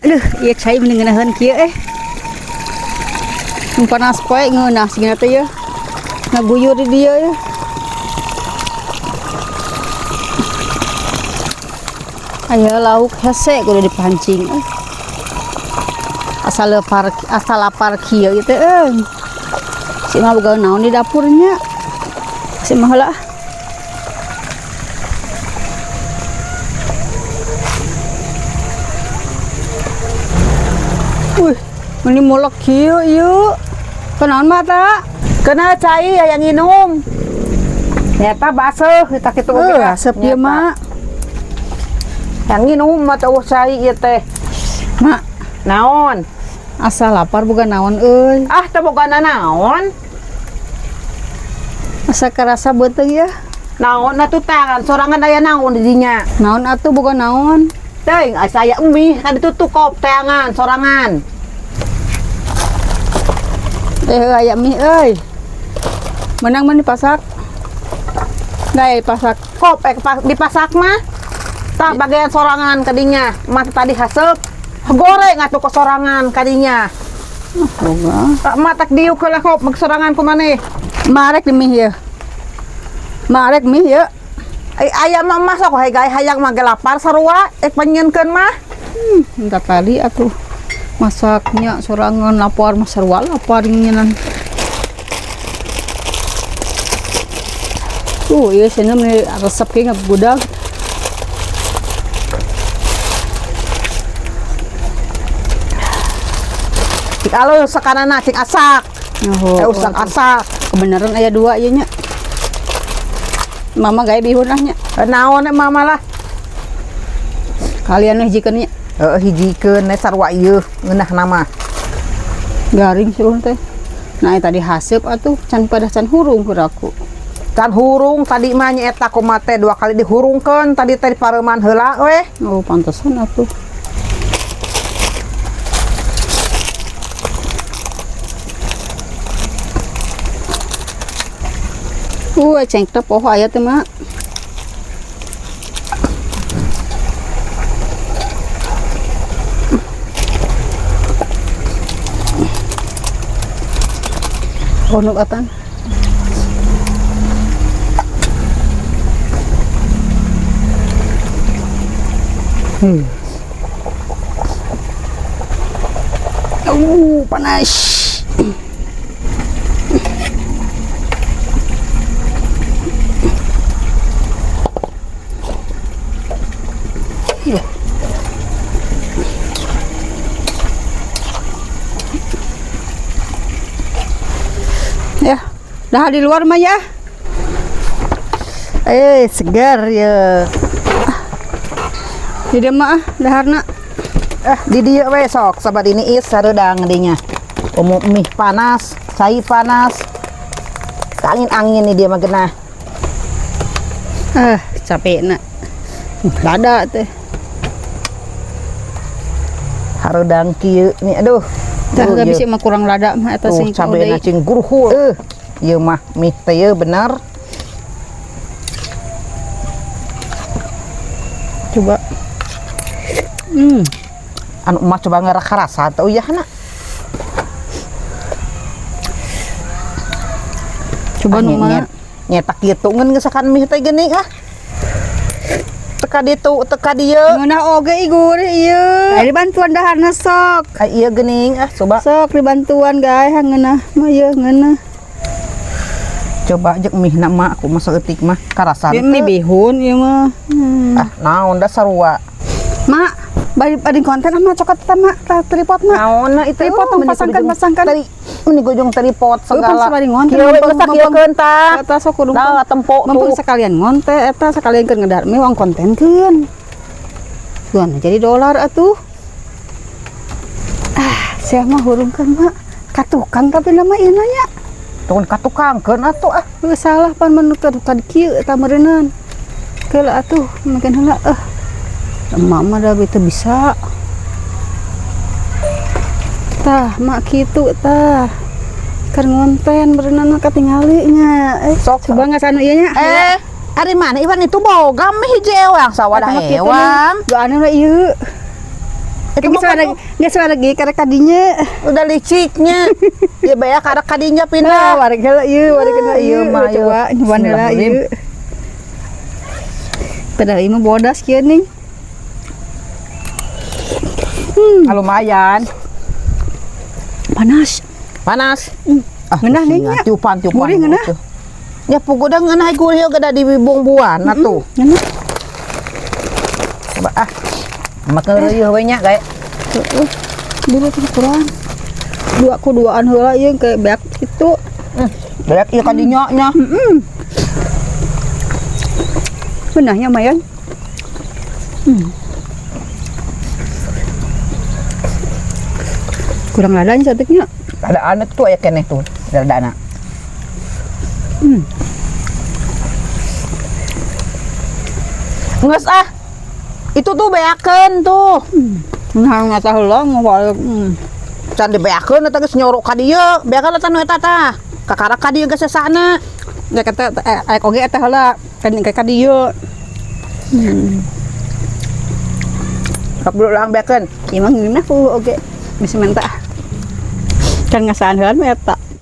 Aduh, iya cai mendingan hen kieu panas poe ngeunah sigana teh ya. Ngaguyur di dia ya. Aya lauk hese kudu dipancing. Asal lapar kieu gitu si mah boga naon di dapurnya. Si mah heula. Wih, ini molok kieu ieu. Kenaon mata? Kena cai aya nginum. Nyata baseuh eta kitu ge. Asep ieu mah. Yang nginum mah teh cai ieu teh. Mak, naon? Asa lapar bukan naon euy. Ah, teu bogana naon. Asa karasa beuteuh ya. Naon atuh tangan sorangan aya naon di dinya. Naon atuh bukan naon. Teuing asa aya mie kan ditutup teangan sorangan. Aya mie euy. Menang mah dipasak. Gaya dipasak. Kop dipasak mah. Tah bagian sorangan kadinya. Mah tadi haseup. Goreng atuh ke sorangan kadinya. Tak matak diuk heula kop make sorangan ku maneh. Marek di mie ya. Marek mie ya. Aya mah masak hayang mah lapar sarua panyeunkeun mah. Entar tadi atuh masaknya sorangan lapar mah sarua lapar ngineunan. Ieu cenah mah resep ge ngabudag. Kalau sekarang cing asak. Usak asak. Kebenaran aya dua ieu nya. Mama gawe bihun lah nya. Naon mama lah. Kalian hijikeun nya. Hijikeun sarua ieu ngeunah nama. Garing suruh teh. Nah tadi haseup atuh can pada can hurung kuraku. Can hurung tadi mah nya eta kumaha teh 2 kali dihurungkeun tadi teh pareuman heula we. Oh pantesan atuh. Cengkep poho aya teh mak. Ono atan. Panas. Ya, dah di luar mah ya. Segar ya. Di mah daharna. Di dieu we sok sabari ini sareudang dinya. Mie panas, cai panas. Angin-angin ni dia mah genah. Capekna. Lada teh. Hareudang kieu nih aduh. Tah gak bisa mah kurang lada mah eta sing cabena cing gurhul. Ieu mah mie teh ieu bener. Coba. Anu mah coba ngarasa teu yahna. Coba nu mah nyetak kitu ngeun gesakan mie teh geuning teka ditu teka dieu ngeunah oge igur ieu dibantuan daharna sok ieu geuning coba sok dibantuan gae ngeunah mah ieu ngeunah coba jeung mie na mah aku mah saeutik mah karasan teh mie bihun ieu mah naon da sarua mak bari konten mah cokot eta mak tripod mah naon itu tripod pasangkan tadi ini gojong tripod segala sabari ngonte kieu geus kieukeun tah eta sok kudu da tempo mumpung sekalian ngonte eta sekalian keur ngedar mie wang kontenkeun tuan jadi dolar atuh saya mah hurungkeun mak ka tukang tapi nama ieu nya tuh ka tukangkeun atuh salah pan menurut ka kieu eta meureunnan keula atuh makin heula emak mah da bisa tah mak kitu tah keur ngonten berenang katingali nya sok coba ngasanu ieu nya ari mana Iwan itu boga mah hiji ewang sawadah ewang doana ieu Geus lagi karek kadinya. Udah liciknya. Ya baya karek kadinya Nah, pindah. wareg heula ieu, wareg heula ieu. Ieu mah, ieu. Coba nyoban heula ieu. Padahal ieu mah bodas kieu ning. Lumayan. Panas. Panas. Ngeunah nih nya. Tiupan. Gurih ngeunah. Ya puguh dah ngeunah gurih gada di bumbuan atuh. Ngeunah. Coba makan reueuh we nya gae. Dulu tuh kurang. Duaan heula ieu kayak beak kitu. Beak ieu kadinya nya. Beunahnya mayan. Kurang ladanya sateknya. Ada anet tuh aya keneh tuh. Dana. Nges itu tuh beakeun tuh. Nah ngata heula ngawal. Can dibeakeun eta geus nyorok ka dieu. Beakeun eta nu eta tah. Kakarak ka dieu geus sesana. Ya kata aek oge eta heula kan ka dieu. Sok dulu lang beakeun. Imang ngeunah ku oge bisa menta. Kan ngasaan heula eta.